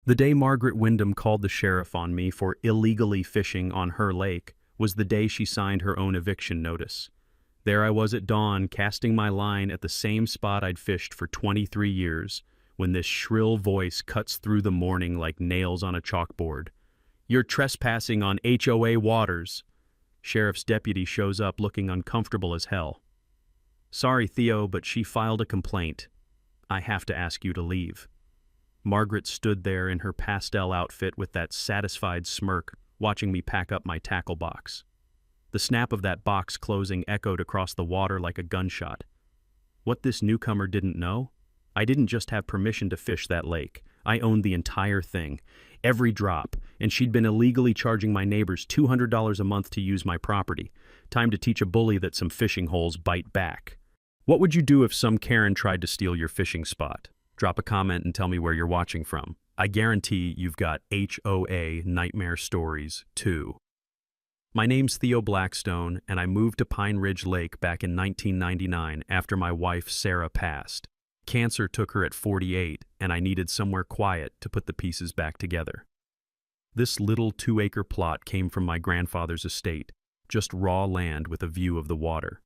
The day Margaret Wyndham called the sheriff on me for illegally fishing on her lake was the day she signed her own eviction notice. There I was at dawn, casting my line at the same spot I'd fished for 23 years, when this shrill voice cuts through the morning like nails on a chalkboard. "You're trespassing on HOA waters." Sheriff's deputy shows up looking uncomfortable as hell. "Sorry, Theo, but she filed a complaint. I have to ask you to leave." Margaret stood there in her pastel outfit with that satisfied smirk, watching me pack up my tackle box. The snap of that box closing echoed across the water like a gunshot. What this newcomer didn't know? I didn't just have permission to fish that lake. I owned the entire thing, every drop, and she'd been illegally charging my neighbors $200 a month to use my property. Time to teach a bully that some fishing holes bite back. What would you do if some Karen tried to steal your fishing spot? Drop a comment and tell me where you're watching from. I guarantee you've got HOA nightmare stories, too. My name's Theo Blackstone, and I moved to Pine Ridge Lake back in 1999 after my wife Sarah passed. Cancer took her at 48, and I needed somewhere quiet to put the pieces back together. This little 2-acre plot came from my grandfather's estate, just raw land with a view of the water.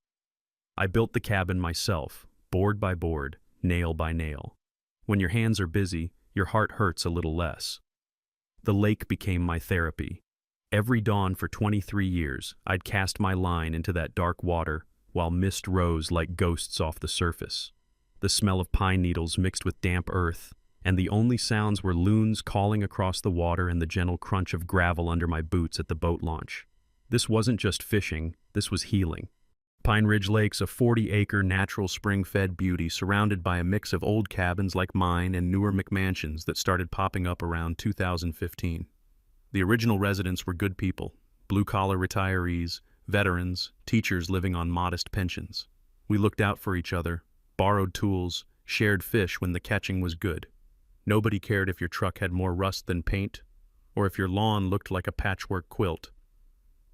I built the cabin myself, board by board, nail by nail. When your hands are busy, your heart hurts a little less. The lake became my therapy. Every dawn for 23 years, I'd cast my line into that dark water while mist rose like ghosts off the surface. The smell of pine needles mixed with damp earth, and the only sounds were loons calling across the water and the gentle crunch of gravel under my boots at the boat launch. This wasn't just fishing, this was healing. Pine Ridge Lake's a 40-acre natural spring-fed beauty surrounded by a mix of old cabins like mine and newer McMansions that started popping up around 2015. The original residents were good people, blue-collar retirees, veterans, teachers living on modest pensions. We looked out for each other, borrowed tools, shared fish when the catching was good. Nobody cared if your truck had more rust than paint, or if your lawn looked like a patchwork quilt.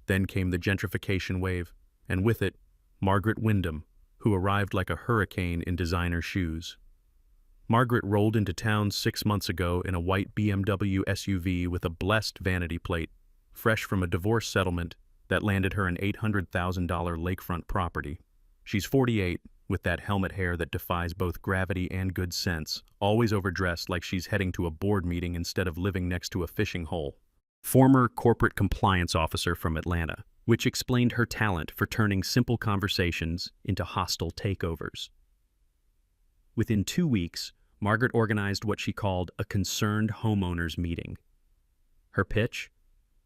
Then came the gentrification wave, and with it, Margaret Wyndham, who arrived like a hurricane in designer shoes. Margaret rolled into town 6 months ago in a white BMW SUV with a blessed vanity plate, fresh from a divorce settlement that landed her an $800,000 lakefront property. She's 48, with that helmet hair that defies both gravity and good sense, always overdressed like she's heading to a board meeting instead of living next to a fishing hole. Former corporate compliance officer from Atlanta, which explained her talent for turning simple conversations into hostile takeovers. Within 2 weeks, Margaret organized what she called a concerned homeowners meeting. Her pitch?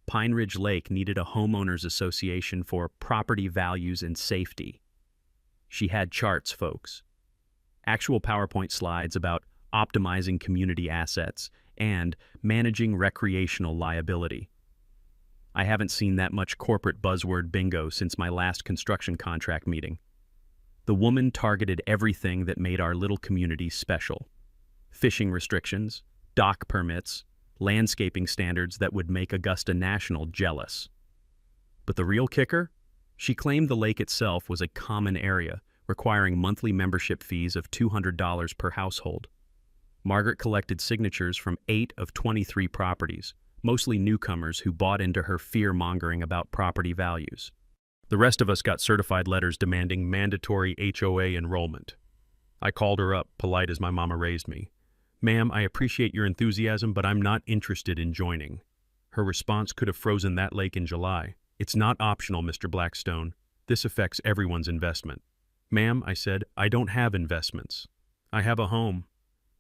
Pine Ridge Lake needed a homeowners association for property values and safety. She had charts, folks. Actual PowerPoint slides about optimizing community assets and managing recreational liability. I haven't seen that much corporate buzzword bingo since my last construction contract meeting. The woman targeted everything that made our little community special. Fishing restrictions, dock permits, landscaping standards that would make Augusta National jealous. But the real kicker? She claimed the lake itself was a common area, requiring monthly membership fees of $200 per household. Margaret collected signatures from 8 of 23 properties, mostly newcomers who bought into her fear-mongering about property values. The rest of us got certified letters demanding mandatory HOA enrollment. I called her up, polite as my mama raised me. "Ma'am, I appreciate your enthusiasm, but I'm not interested in joining." Her response could have frozen that lake in July. "It's not optional, Mr. Blackstone. This affects everyone's investment." "Ma'am," I said, "I don't have investments. I have a home."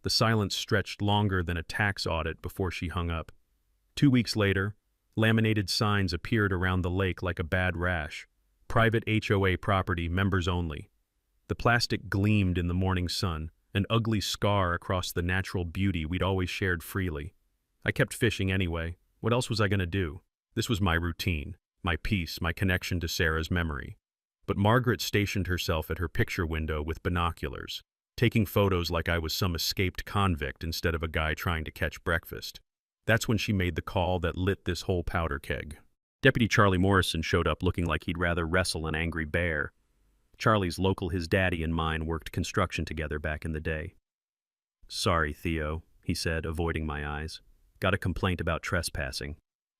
The silence stretched longer than a tax audit before she hung up. 2 weeks later, laminated signs appeared around the lake like a bad rash. Private HOA property, members only. The plastic gleamed in the morning sun, an ugly scar across the natural beauty we'd always shared freely. I kept fishing anyway. What else was I going to do? This was my routine, my peace, my connection to Sarah's memory. But Margaret stationed herself at her picture window with binoculars, taking photos like I was some escaped convict instead of a guy trying to catch breakfast. That's when she made the call that lit this whole powder keg. Deputy Charlie Morrison showed up looking like he'd rather wrestle an angry bear. Charlie's local his daddy and mine worked construction together back in the day. "Sorry, Theo," he said, avoiding my eyes. Got a complaint about trespassing.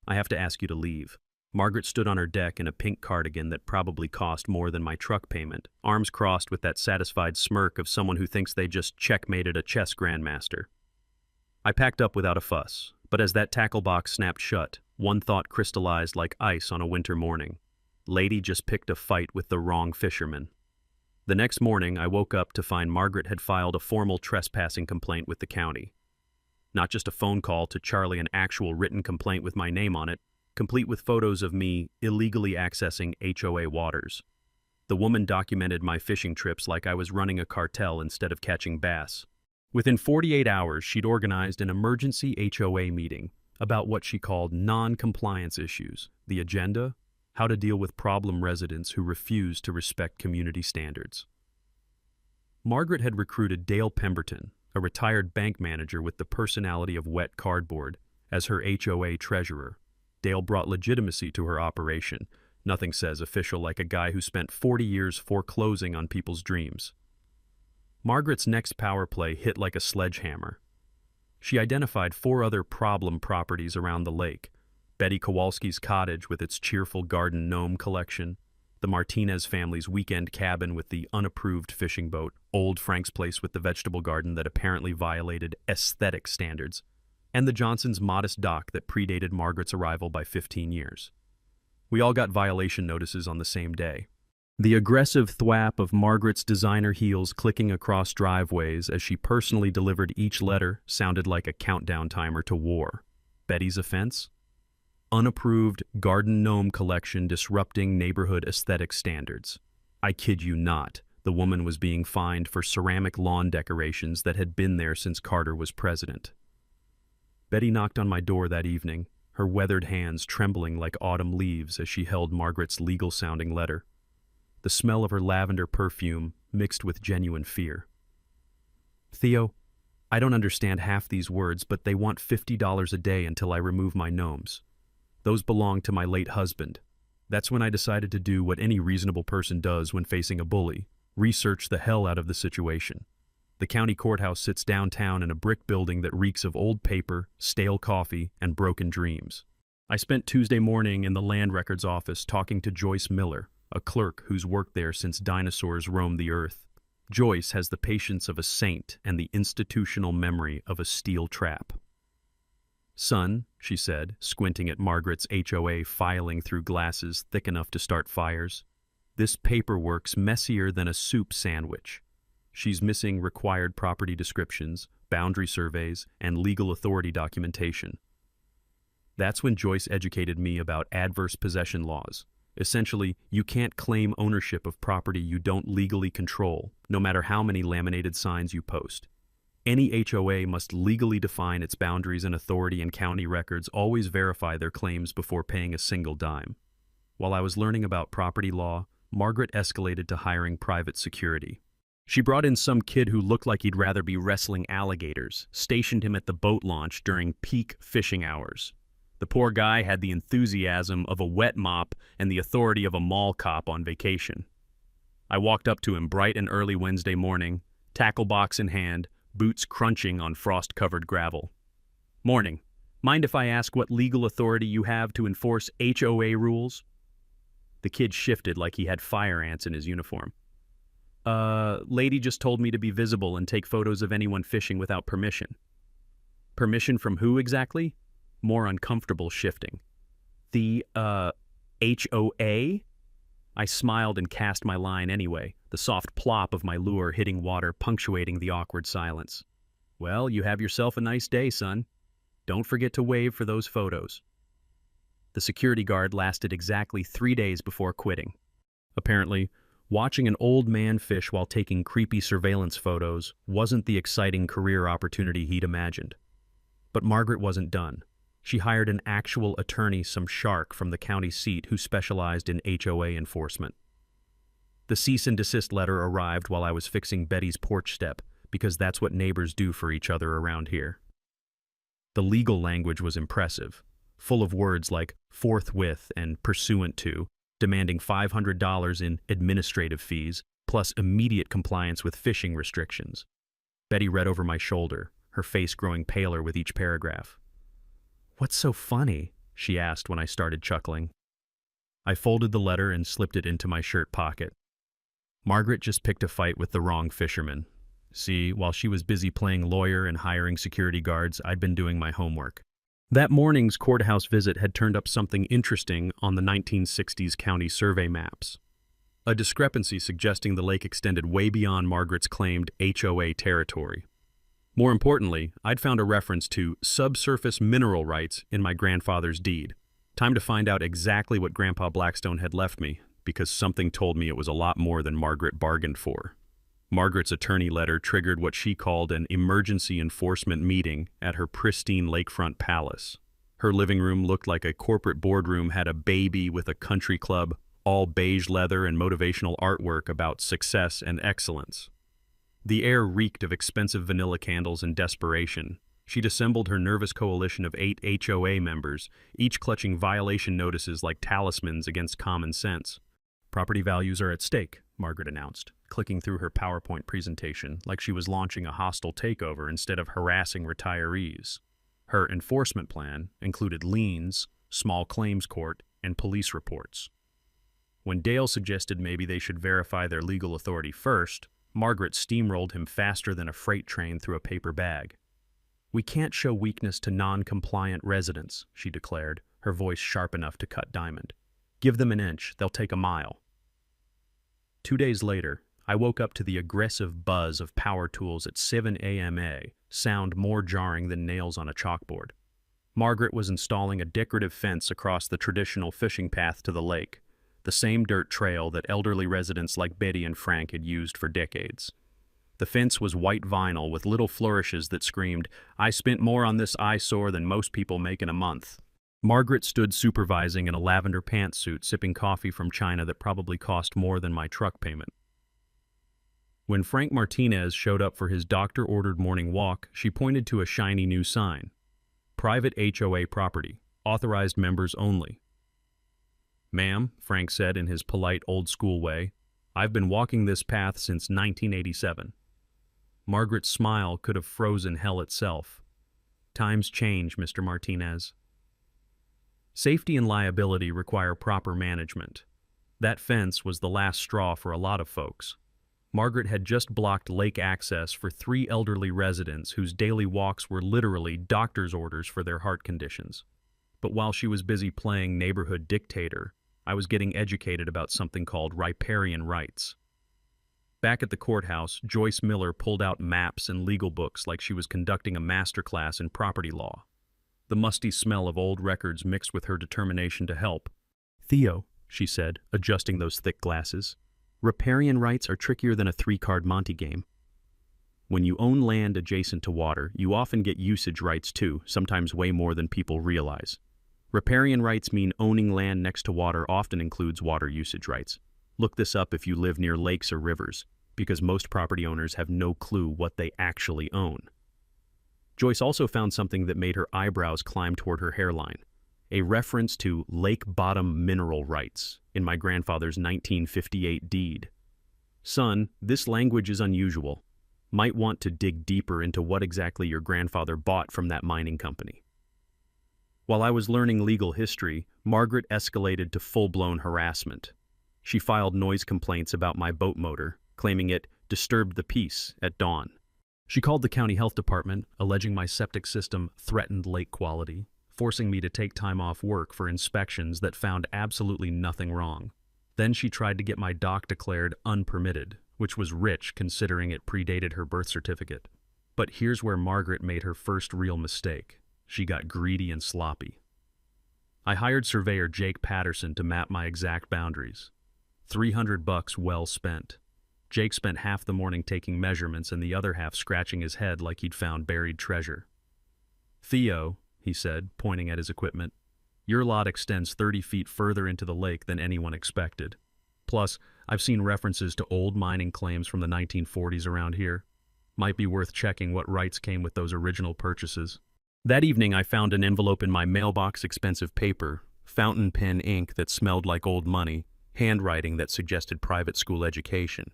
I have to ask you to leave. Margaret stood on her deck in a pink cardigan that probably cost more than my truck payment, arms crossed with that satisfied smirk of someone who thinks they just checkmated a chess grandmaster. I packed up without a fuss, but as that tackle box snapped shut, one thought crystallized like ice on a winter morning. Lady just picked a fight with the wrong fisherman. The next morning, I woke up to find Margaret had filed a formal trespassing complaint with the county. Not just a phone call to Charlie, an actual written complaint with my name on it, complete with photos of me illegally accessing HOA waters. The woman documented my fishing trips like I was running a cartel instead of catching bass. Within 48 hours, she'd organized an emergency HOA meeting about what she called non-compliance issues, the agenda, how to deal with problem residents who refuse to respect community standards. Margaret had recruited Dale Pemberton, a retired bank manager with the personality of wet cardboard, as her HOA treasurer. Dale brought legitimacy to her operation. Nothing says official like a guy who spent 40 years foreclosing on people's dreams. Margaret's next power play hit like a sledgehammer. She identified 4 other problem properties around the lake: Betty Kowalski's cottage with its cheerful garden gnome collection, the Martinez family's weekend cabin with the unapproved fishing boat, old Frank's place with the vegetable garden that apparently violated aesthetic standards, and the Johnsons' modest dock that predated Margaret's arrival by 15 years. We all got violation notices on the same day. The aggressive thwap of Margaret's designer heels clicking across driveways as she personally delivered each letter sounded like a countdown timer to war. Betty's offense? Unapproved garden gnome collection disrupting neighborhood aesthetic standards. I kid you not, the woman was being fined for ceramic lawn decorations that had been there since Carter was president. Betty knocked on my door that evening, her weathered hands trembling like autumn leaves as she held Margaret's legal-sounding letter. The smell of her lavender perfume mixed with genuine fear. Theo, I don't understand half these words, but they want $50 a day until I remove my gnomes. Those belong to my late husband. That's when I decided to do what any reasonable person does when facing a bully: research the hell out of the situation. The county courthouse sits downtown in a brick building that reeks of old paper, stale coffee, and broken dreams. I spent Tuesday morning in the land records office talking to Joyce Miller, a clerk who's worked there since dinosaurs roamed the earth. Joyce has the patience of a saint and the institutional memory of a steel trap. Son, she said, squinting at Margaret's HOA filing through glasses thick enough to start fires, this paperwork's messier than a soup sandwich. She's missing required property descriptions, boundary surveys, and legal authority documentation. That's when Joyce educated me about adverse possession laws. Essentially, you can't claim ownership of property you don't legally control, no matter how many laminated signs you post. Any HOA must legally define its boundaries, and authority and county records always verify their claims before paying a single dime. While I was learning about property law, Margaret escalated to hiring private security. She brought in some kid who looked like he'd rather be wrestling alligators, stationed him at the boat launch during peak fishing hours. The poor guy had the enthusiasm of a wet mop and the authority of a mall cop on vacation. I walked up to him bright and early Wednesday morning, tackle box in hand, boots crunching on frost-covered gravel. Morning. Mind if I ask what legal authority you have to enforce HOA rules? The kid shifted like he had fire ants in his uniform. Lady just told me to be visible and take photos of anyone fishing without permission. Permission from who exactly? More uncomfortable shifting. The, HOA? I smiled and cast my line anyway, the soft plop of my lure hitting water punctuating the awkward silence. Well, you have yourself a nice day, son. Don't forget to wave for those photos. The security guard lasted exactly 3 days before quitting. Apparently, watching an old man fish while taking creepy surveillance photos wasn't the exciting career opportunity he'd imagined. But Margaret wasn't done. She hired an actual attorney, some shark from the county seat who specialized in HOA enforcement. The cease and desist letter arrived while I was fixing Betty's porch step, because that's what neighbors do for each other around here. The legal language was impressive, full of words like forthwith and pursuant to, demanding $500 in administrative fees, plus immediate compliance with fishing restrictions. Betty read over my shoulder, her face growing paler with each paragraph. "What's so funny?" she asked when I started chuckling. I folded the letter and slipped it into my shirt pocket. Margaret just picked a fight with the wrong fisherman. See, while she was busy playing lawyer and hiring security guards, I'd been doing my homework. That morning's courthouse visit had turned up something interesting on the 1960s county survey maps. A discrepancy suggesting the lake extended way beyond Margaret's claimed HOA territory. More importantly, I'd found a reference to subsurface mineral rights in my grandfather's deed. Time to find out exactly what Grandpa Blackstone had left me, because something told me it was a lot more than Margaret bargained for. Margaret's attorney letter triggered what she called an emergency enforcement meeting at her pristine lakefront palace. Her living room looked like a corporate boardroom had a baby with a country club, all beige leather and motivational artwork about success and excellence. The air reeked of expensive vanilla candles and desperation. She'd assembled her nervous coalition of 8 HOA members, each clutching violation notices like talismans against common sense. "Property values are at stake," Margaret announced, clicking through her PowerPoint presentation like she was launching a hostile takeover instead of harassing retirees. Her enforcement plan included liens, small claims court, and police reports. When Dale suggested maybe they should verify their legal authority first, Margaret steamrolled him faster than a freight train through a paper bag. "We can't show weakness to non-compliant residents," she declared, her voice sharp enough to cut diamond. "Give them an inch, they'll take a mile." 2 days later, I woke up to the aggressive buzz of power tools at 7 a.m. sound more jarring than nails on a chalkboard. Margaret was installing a decorative fence across the traditional fishing path to the lake, the same dirt trail that elderly residents like Betty and Frank had used for decades. The fence was white vinyl with little flourishes that screamed, "I spent more on this eyesore than most people make in a month." Margaret stood supervising in a lavender pantsuit, sipping coffee from China that probably cost more than my truck payment. When Frank Martinez showed up for his doctor-ordered morning walk, she pointed to a shiny new sign. "Private HOA property. Authorized members only." "Ma'am," Frank said in his polite old-school way, "I've been walking this path since 1987. Margaret's smile could have frozen hell itself. "Times change, Mr. Martinez." Safety and liability require proper management. That fence was the last straw for a lot of folks. Margaret had just blocked lake access for 3 elderly residents whose daily walks were literally doctor's orders for their heart conditions. But while she was busy playing neighborhood dictator, I was getting educated about something called riparian rights. Back at the courthouse, Joyce Miller pulled out maps and legal books like she was conducting a masterclass in property law. The musty smell of old records mixed with her determination to help. "Theo," she said, adjusting those thick glasses, "riparian rights are trickier than a 3-card Monte game. When you own land adjacent to water, you often get usage rights too, sometimes way more than people realize. Riparian rights mean owning land next to water often includes water usage rights. Look this up if you live near lakes or rivers, because most property owners have no clue what they actually own." Joyce also found something that made her eyebrows climb toward her hairline, a reference to lake bottom mineral rights in my grandfather's 1958 deed. "Son, this language is unusual. Might want to dig deeper into what exactly your grandfather bought from that mining company." While I was learning legal history, Margaret escalated to full-blown harassment. She filed noise complaints about my boat motor, claiming it disturbed the peace at dawn. She called the county health department, alleging my septic system threatened lake quality, forcing me to take time off work for inspections that found absolutely nothing wrong. Then she tried to get my dock declared unpermitted, which was rich considering it predated her birth certificate. But here's where Margaret made her first real mistake. She got greedy and sloppy. I hired surveyor Jake Patterson to map my exact boundaries. $300 well spent. Jake spent half the morning taking measurements and the other half scratching his head like he'd found buried treasure. "Theo," he said, pointing at his equipment, "your lot extends 30 feet further into the lake than anyone expected. Plus, I've seen references to old mining claims from the 1940s around here. Might be worth checking what rights came with those original purchases." That evening, I found an envelope in my mailbox, expensive paper, fountain pen ink that smelled like old money, handwriting that suggested private school education.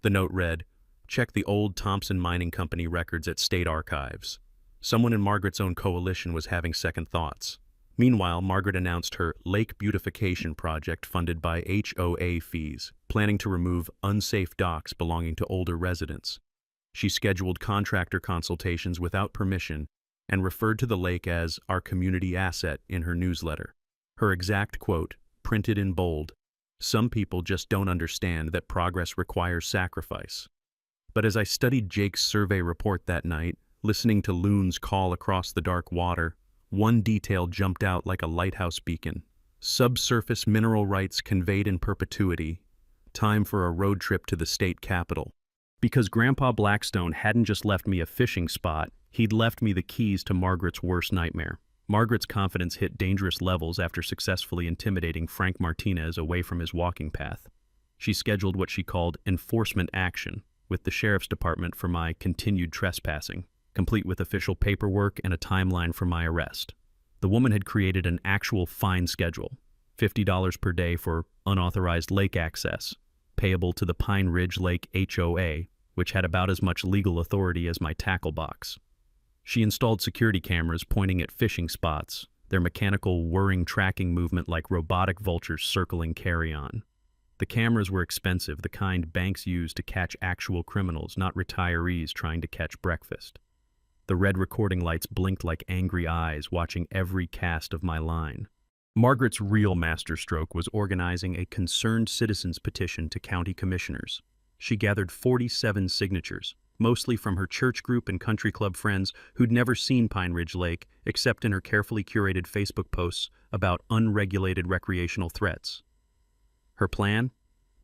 The note read, "Check the old Thompson Mining Company records at State Archives. Someone in Margaret's own coalition was having second thoughts. Meanwhile, Margaret announced her lake beautification project funded by HOA fees, planning to remove unsafe docks belonging to older residents. She scheduled contractor consultations without permission and referred to the lake as our community asset in her newsletter. Her exact quote, printed in bold, "Some people just don't understand that progress requires sacrifice." But as I studied Jake's survey report that night, listening to loons call across the dark water, one detail jumped out like a lighthouse beacon. Subsurface mineral rights conveyed in perpetuity. Time for a road trip to the state capitol. Because Grandpa Blackstone hadn't just left me a fishing spot, he'd left me the keys to Margaret's worst nightmare. Margaret's confidence hit dangerous levels after successfully intimidating Frank Martinez away from his walking path. She scheduled what she called enforcement action with the sheriff's department for my continued trespassing, complete with official paperwork and a timeline for my arrest. The woman had created an actual fine schedule, $50 per day for unauthorized lake access, payable to the Pine Ridge Lake HOA, which had about as much legal authority as my tackle box. She installed security cameras pointing at fishing spots, their mechanical whirring tracking movement like robotic vultures circling carry-on. The cameras were expensive, the kind banks use to catch actual criminals, not retirees trying to catch breakfast. The red recording lights blinked like angry eyes, watching every cast of my line. Margaret's real masterstroke was organizing a concerned citizens petition to county commissioners. She gathered 47 signatures, mostly from her church group and country club friends who'd never seen Pine Ridge Lake except in her carefully curated Facebook posts about unregulated recreational threats. Her plan?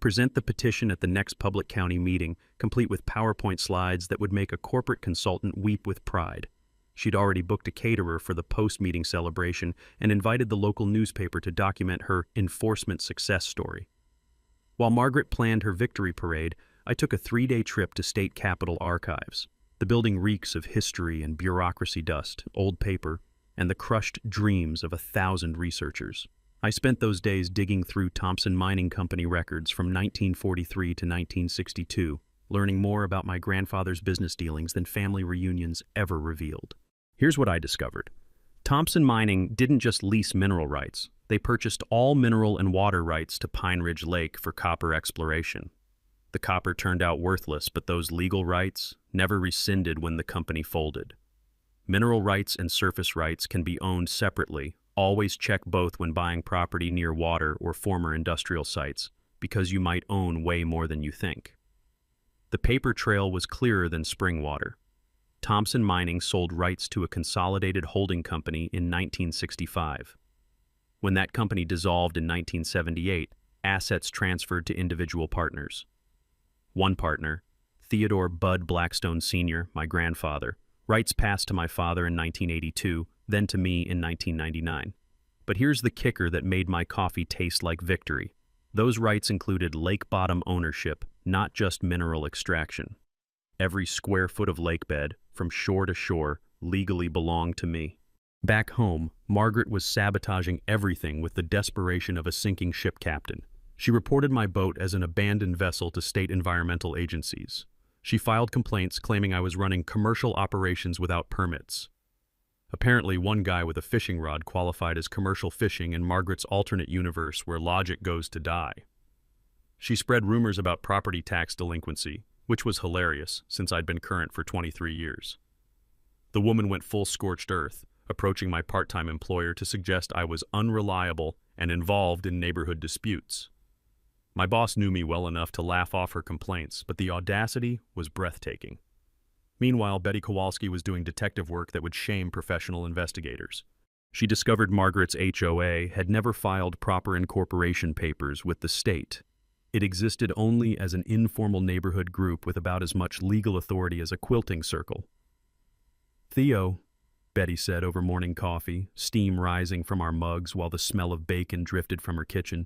Present the petition at the next public county meeting, complete with PowerPoint slides that would make a corporate consultant weep with pride. She'd already booked a caterer for the post-meeting celebration and invited the local newspaper to document her enforcement success story. While Margaret planned her victory parade, I took a 3-day trip to State Capitol archives. The building reeks of history and bureaucracy dust, old paper, and the crushed dreams of 1,000 researchers. I spent those days digging through Thompson Mining Company records from 1943 to 1962, learning more about my grandfather's business dealings than family reunions ever revealed. Here's what I discovered. Thompson Mining didn't just lease mineral rights. They purchased all mineral and water rights to Pine Ridge Lake for copper exploration. The copper turned out worthless, but those legal rights never rescinded when the company folded. Mineral rights and surface rights can be owned separately. Always check both when buying property near water or former industrial sites, because you might own way more than you think. The paper trail was clearer than spring water. Thompson Mining sold rights to a consolidated holding company in 1965. When that company dissolved in 1978, assets transferred to individual partners. One partner, Theodore Bud Blackstone Sr., my grandfather, rights passed to my father in 1982, then to me in 1999. But here's the kicker that made my coffee taste like victory. Those rights included lake bottom ownership, not just mineral extraction. Every square foot of lake bed, from shore to shore, legally belonged to me. Back home, Margaret was sabotaging everything with the desperation of a sinking ship captain. She reported my boat as an abandoned vessel to state environmental agencies. She filed complaints claiming I was running commercial operations without permits. Apparently, one guy with a fishing rod qualified as commercial fishing in Margaret's alternate universe where logic goes to die. She spread rumors about property tax delinquency, which was hilarious since I'd been current for 23 years. The woman went full scorched earth, approaching my part-time employer to suggest I was unreliable and involved in neighborhood disputes. My boss knew me well enough to laugh off her complaints, but the audacity was breathtaking. Meanwhile, Betty Kowalski was doing detective work that would shame professional investigators. She discovered Margaret's HOA had never filed proper incorporation papers with the state. It existed only as an informal neighborhood group with about as much legal authority as a quilting circle. "Theo," Betty said over morning coffee, steam rising from our mugs while the smell of bacon drifted from her kitchen.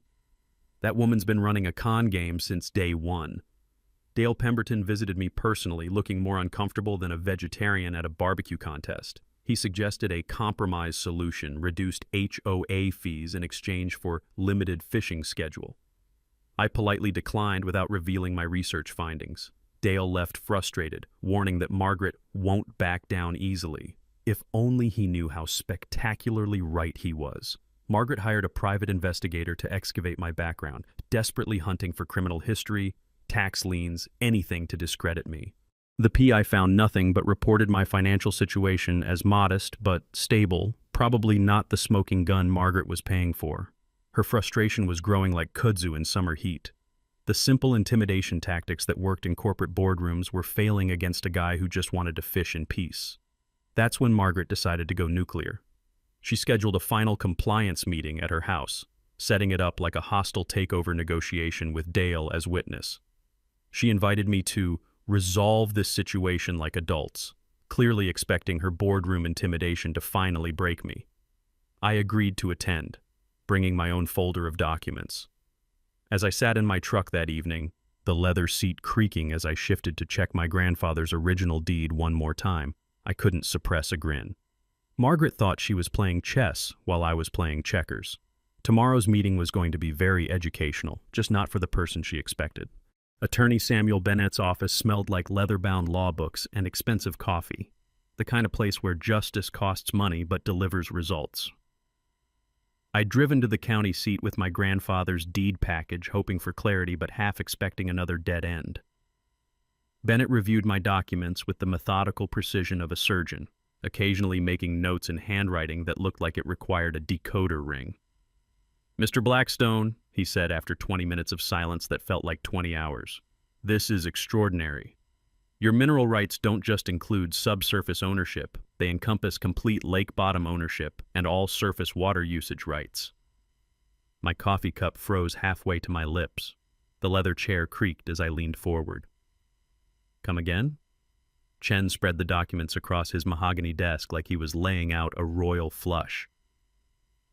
"That woman's been running a con game since day one." Dale Pemberton visited me personally, looking more uncomfortable than a vegetarian at a barbecue contest. He suggested a compromise solution, reduced HOA fees in exchange for limited fishing schedule. I politely declined without revealing my research findings. Dale left frustrated, warning that Margaret won't back down easily. If only he knew how spectacularly right he was. Margaret hired a private investigator to excavate my background, desperately hunting for criminal history, tax liens, anything to discredit me. The PI found nothing but reported my financial situation as modest but stable, probably not the smoking gun Margaret was paying for. Her frustration was growing like kudzu in summer heat. The simple intimidation tactics that worked in corporate boardrooms were failing against a guy who just wanted to fish in peace. That's when Margaret decided to go nuclear. She scheduled a final compliance meeting at her house, setting it up like a hostile takeover negotiation with Dale as witness. She invited me to resolve this situation like adults, clearly expecting her boardroom intimidation to finally break me. I agreed to attend, bringing my own folder of documents. As I sat in my truck that evening, the leather seat creaking as I shifted to check my grandfather's original deed one more time, I couldn't suppress a grin. Margaret thought she was playing chess while I was playing checkers. Tomorrow's meeting was going to be very educational, just not for the person she expected. Attorney Samuel Bennett's office smelled like leather-bound law books and expensive coffee, the kind of place where justice costs money but delivers results. I'd driven to the county seat with my grandfather's deed package, hoping for clarity but half expecting another dead end. Bennett reviewed my documents with the methodical precision of a surgeon, occasionally making notes in handwriting that looked like it required a decoder ring. "Mr. Blackstone," he said after 20 minutes of silence that felt like 20 hours, "this is extraordinary. Your mineral rights don't just include subsurface ownership, they encompass complete lake bottom ownership and all surface water usage rights." My coffee cup froze halfway to my lips. The leather chair creaked as I leaned forward. "Come again?" Chen spread the documents across his mahogany desk like he was laying out a royal flush.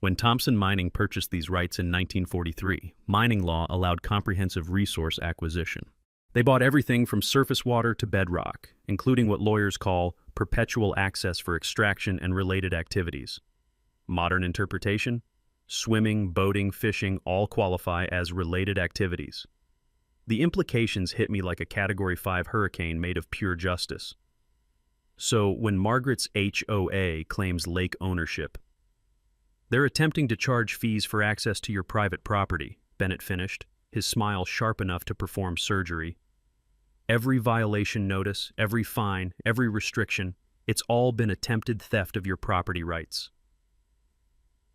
When Thompson Mining purchased these rights in 1943, mining law allowed comprehensive resource acquisition. They bought everything from surface water to bedrock, including what lawyers call perpetual access for extraction and related activities. Modern interpretation? Swimming, boating, fishing all qualify as related activities. The implications hit me like a Category 5 hurricane made of pure justice. So when Margaret's HOA claims lake ownership, they're attempting to charge fees for access to your private property, Bennett finished, his smile sharp enough to perform surgery. Every violation notice, every fine, every restriction, it's all been attempted theft of your property rights.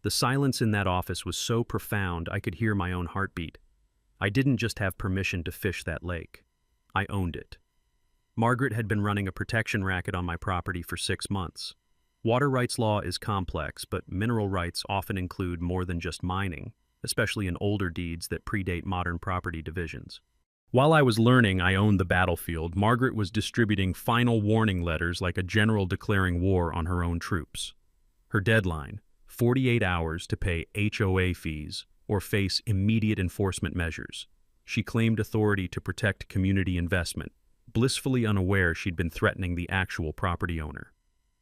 The silence in that office was so profound I could hear my own heartbeat. I didn't just have permission to fish that lake. I owned it. Margaret had been running a protection racket on my property for 6 months. Water rights law is complex, but mineral rights often include more than just mining, especially in older deeds that predate modern property divisions. While I was learning I owned the battlefield, Margaret was distributing final warning letters like a general declaring war on her own troops. Her deadline, 48 hours to pay HOA fees or face immediate enforcement measures. She claimed authority to protect community investment, blissfully unaware she'd been threatening the actual property owner.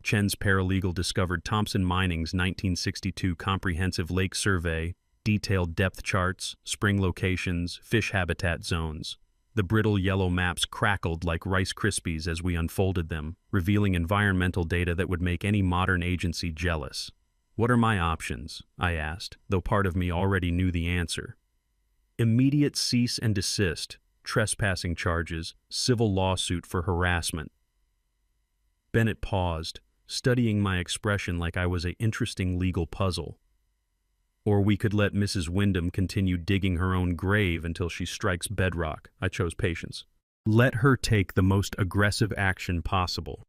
Chen's paralegal discovered Thompson Mining's 1962 comprehensive lake survey, detailed depth charts, spring locations, fish habitat zones. The brittle yellow maps crackled like Rice Krispies as we unfolded them, revealing environmental data that would make any modern agency jealous. "What are my options?" I asked, though part of me already knew the answer. "Immediate cease and desist, trespassing charges, civil lawsuit for harassment." Bennett paused, studying my expression like I was an interesting legal puzzle. "Or we could let Mrs. Wyndham continue digging her own grave until she strikes bedrock." I chose patience. "Let her take the most aggressive action possible."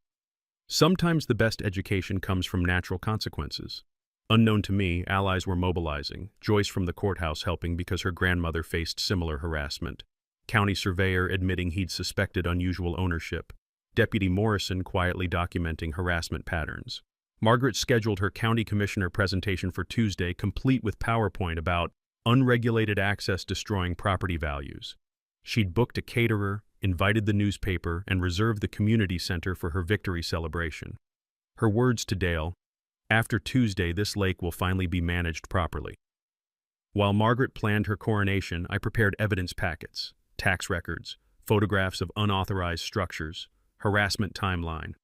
Sometimes the best education comes from natural consequences. Unknown to me, allies were mobilizing, Joyce from the courthouse helping because her grandmother faced similar harassment, county surveyor admitting he'd suspected unusual ownership, Deputy Morrison quietly documenting harassment patterns. Margaret scheduled her county commissioner presentation for Tuesday, complete with PowerPoint about unregulated access destroying property values. She'd booked a caterer, invited the newspaper, and reserved the community center for her victory celebration. Her words to Dale, "After Tuesday, this lake will finally be managed properly." While Margaret planned her coronation, I prepared evidence packets, tax records, photographs of unauthorized structures, harassment timeline.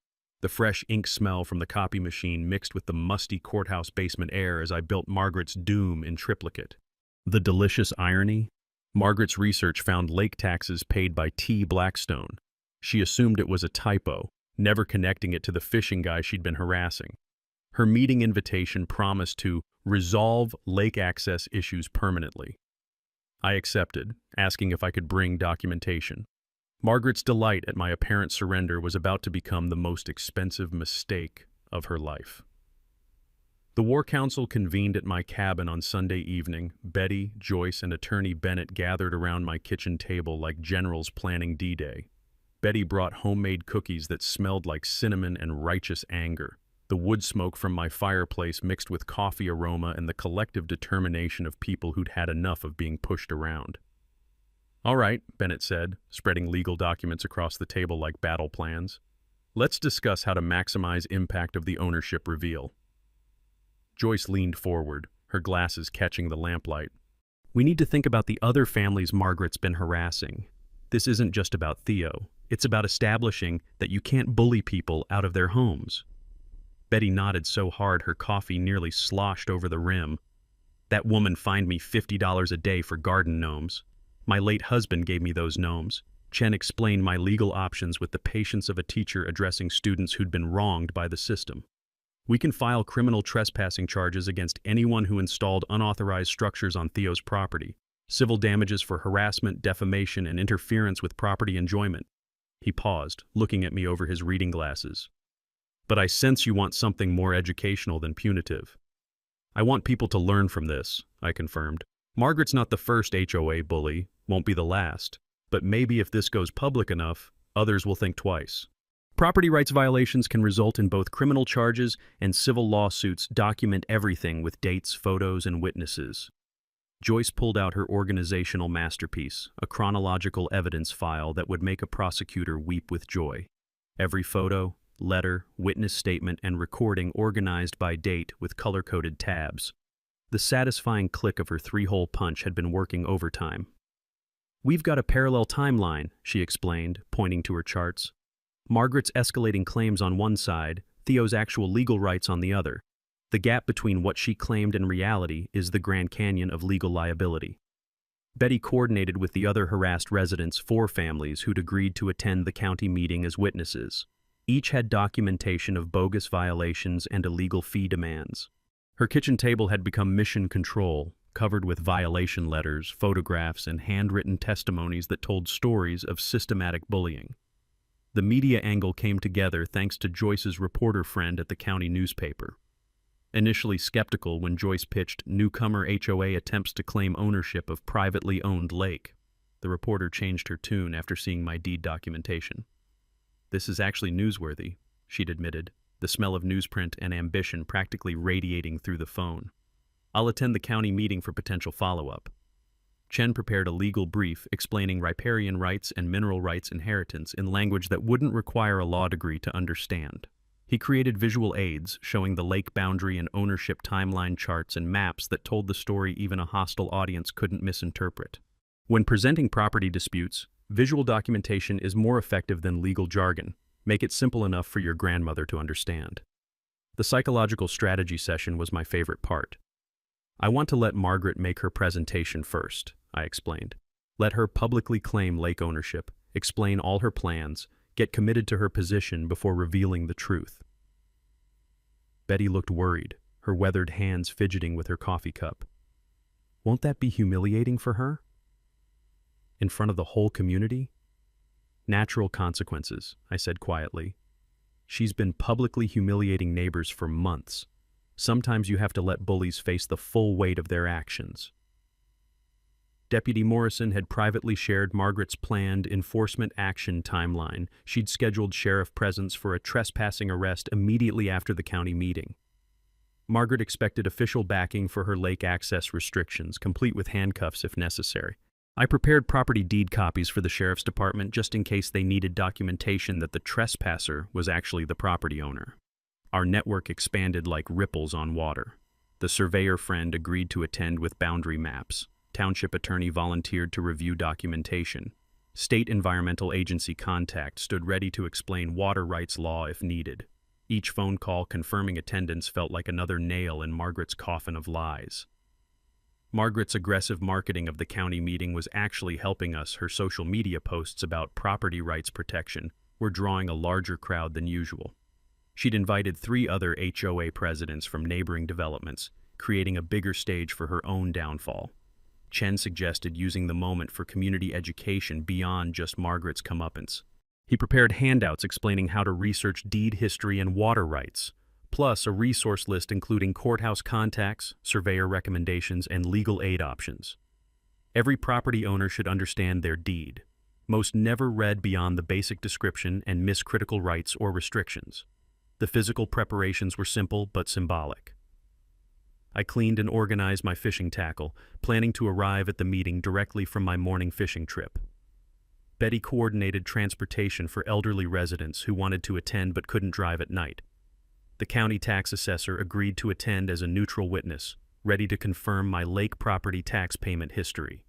The fresh ink smell from the copy machine mixed with the musty courthouse basement air as I built Margaret's doom in triplicate. The delicious irony? Margaret's research found lake taxes paid by T. Blackstone. She assumed it was a typo, never connecting it to the fishing guy she'd been harassing. Her meeting invitation promised to resolve lake access issues permanently. I accepted, asking if I could bring documentation. Margaret's delight at my apparent surrender was about to become the most expensive mistake of her life. The War Council convened at my cabin on Sunday evening. Betty, Joyce, and Attorney Bennett gathered around my kitchen table like generals planning D-Day. Betty brought homemade cookies that smelled like cinnamon and righteous anger. The wood smoke from my fireplace mixed with coffee aroma and the collective determination of people who'd had enough of being pushed around. "All right," Bennett said, spreading legal documents across the table like battle plans. "Let's discuss how to maximize impact of the ownership reveal." Joyce leaned forward, her glasses catching the lamplight. "We need to think about the other families Margaret's been harassing. This isn't just about Theo. It's about establishing that you can't bully people out of their homes." Betty nodded so hard her coffee nearly sloshed over the rim. "That woman fined me $50 a day for garden gnomes. My late husband gave me those gnomes." Chen explained my legal options with the patience of a teacher addressing students who'd been wronged by the system. "We can file criminal trespassing charges against anyone who installed unauthorized structures on Theo's property, civil damages for harassment, defamation, and interference with property enjoyment." He paused, looking at me over his reading glasses. "But I sense you want something more educational than punitive." "I want people to learn from this," I confirmed. "Margaret's not the first HOA bully, won't be the last, but maybe if this goes public enough, others will think twice." Property rights violations can result in both criminal charges and civil lawsuits. Document everything with dates, photos, and witnesses. Joyce pulled out her organizational masterpiece, a chronological evidence file that would make a prosecutor weep with joy. Every photo, letter, witness statement, and recording organized by date with color-coded tabs. The satisfying click of her three-hole punch had been working overtime. "We've got a parallel timeline," she explained, pointing to her charts. "Margaret's escalating claims on one side, Theo's actual legal rights on the other. The gap between what she claimed and reality is the Grand Canyon of legal liability." Betty coordinated with the other harassed residents, 4 families who'd agreed to attend the county meeting as witnesses. Each had documentation of bogus violations and illegal fee demands. Her kitchen table had become mission control, covered with violation letters, photographs, and handwritten testimonies that told stories of systematic bullying. The media angle came together thanks to Joyce's reporter friend at the county newspaper. Initially skeptical when Joyce pitched newcomer HOA attempts to claim ownership of privately owned lake, the reporter changed her tune after seeing my deed documentation. "This is actually newsworthy," she'd admitted, the smell of newsprint and ambition practically radiating through the phone. "I'll attend the county meeting for potential follow-up." Chen prepared a legal brief explaining riparian rights and mineral rights inheritance in language that wouldn't require a law degree to understand. He created visual aids showing the lake boundary and ownership timeline charts and maps that told the story even a hostile audience couldn't misinterpret. When presenting property disputes, visual documentation is more effective than legal jargon. Make it simple enough for your grandmother to understand. The psychological strategy session was my favorite part. "I want to let Margaret make her presentation first," I explained. "Let her publicly claim lake ownership, explain all her plans, get committed to her position before revealing the truth." Betty looked worried, her weathered hands fidgeting with her coffee cup. "Won't that be humiliating for her? In front of the whole community?" "Natural consequences," I said quietly. "She's been publicly humiliating neighbors for months. Sometimes you have to let bullies face the full weight of their actions." Deputy Morrison had privately shared Margaret's planned enforcement action timeline. She'd scheduled sheriff presence for a trespassing arrest immediately after the county meeting. Margaret expected official backing for her lake access restrictions, complete with handcuffs if necessary. I prepared property deed copies for the sheriff's department just in case they needed documentation that the trespasser was actually the property owner. Our network expanded like ripples on water. The surveyor friend agreed to attend with boundary maps. Township attorney volunteered to review documentation. State Environmental Agency contact stood ready to explain water rights law if needed. Each phone call confirming attendance felt like another nail in Margaret's coffin of lies. Margaret's aggressive marketing of the county meeting was actually helping us. Her social media posts about property rights protection were drawing a larger crowd than usual. She'd invited 3 other HOA presidents from neighboring developments, creating a bigger stage for her own downfall. Chen suggested using the moment for community education beyond just Margaret's comeuppance. He prepared handouts explaining how to research deed history and water rights, plus a resource list including courthouse contacts, surveyor recommendations, and legal aid options. Every property owner should understand their deed. Most never read beyond the basic description and miss critical rights or restrictions. The physical preparations were simple but symbolic. I cleaned and organized my fishing tackle, planning to arrive at the meeting directly from my morning fishing trip. Betty coordinated transportation for elderly residents who wanted to attend but couldn't drive at night. The county tax assessor agreed to attend as a neutral witness, ready to confirm my lake property tax payment history.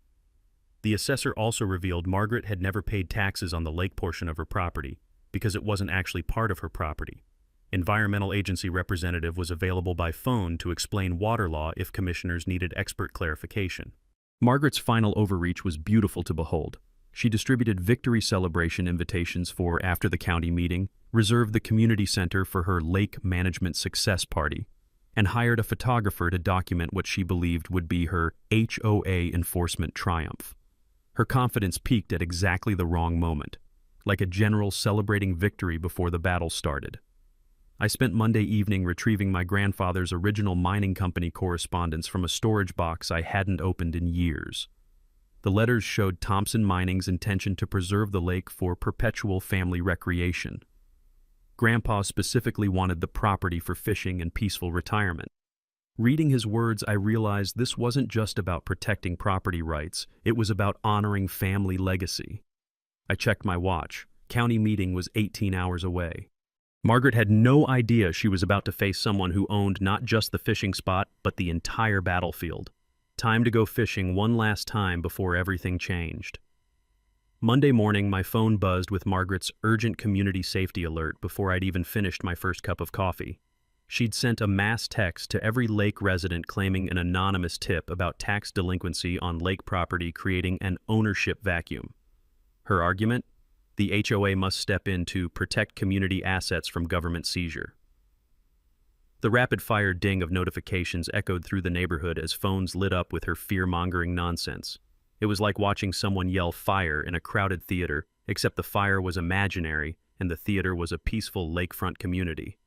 The assessor also revealed Margaret had never paid taxes on the lake portion of her property because it wasn't actually part of her property. Environmental agency representative was available by phone to explain water law if commissioners needed expert clarification. Margaret's final overreach was beautiful to behold. She distributed victory celebration invitations for after the county meeting, reserved the community center for her lake management success party, and hired a photographer to document what she believed would be her HOA enforcement triumph. Her confidence peaked at exactly the wrong moment, like a general celebrating victory before the battle started. I spent Monday evening retrieving my grandfather's original mining company correspondence from a storage box I hadn't opened in years. The letters showed Thompson Mining's intention to preserve the lake for perpetual family recreation. Grandpa specifically wanted the property for fishing and peaceful retirement. Reading his words, I realized this wasn't just about protecting property rights, it was about honoring family legacy. I checked my watch. County meeting was 18 hours away. Margaret had no idea she was about to face someone who owned not just the fishing spot, but the entire battlefield. Time to go fishing one last time before everything changed. Monday morning, my phone buzzed with Margaret's urgent community safety alert before I'd even finished my first cup of coffee. She'd sent a mass text to every lake resident claiming an anonymous tip about tax delinquency on lake property, creating an ownership vacuum. Her argument? The HOA must step in to protect community assets from government seizure. The rapid-fire ding of notifications echoed through the neighborhood as phones lit up with her fear-mongering nonsense. It was like watching someone yell fire in a crowded theater, except the fire was imaginary and the theater was a peaceful lakefront community.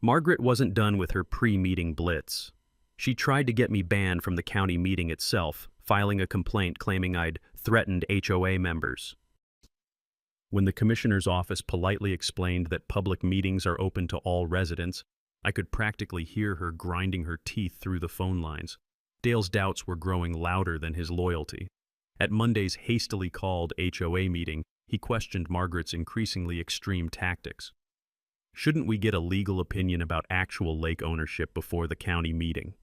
Margaret wasn't done with her pre-meeting blitz. She tried to get me banned from the county meeting itself, filing a complaint claiming I'd threatened HOA members. When the commissioner's office politely explained that public meetings are open to all residents, I could practically hear her grinding her teeth through the phone lines. Dale's doubts were growing louder than his loyalty. At Monday's hastily called HOA meeting, he questioned Margaret's increasingly extreme tactics. Shouldn't we get a legal opinion about actual lake ownership before the county meeting?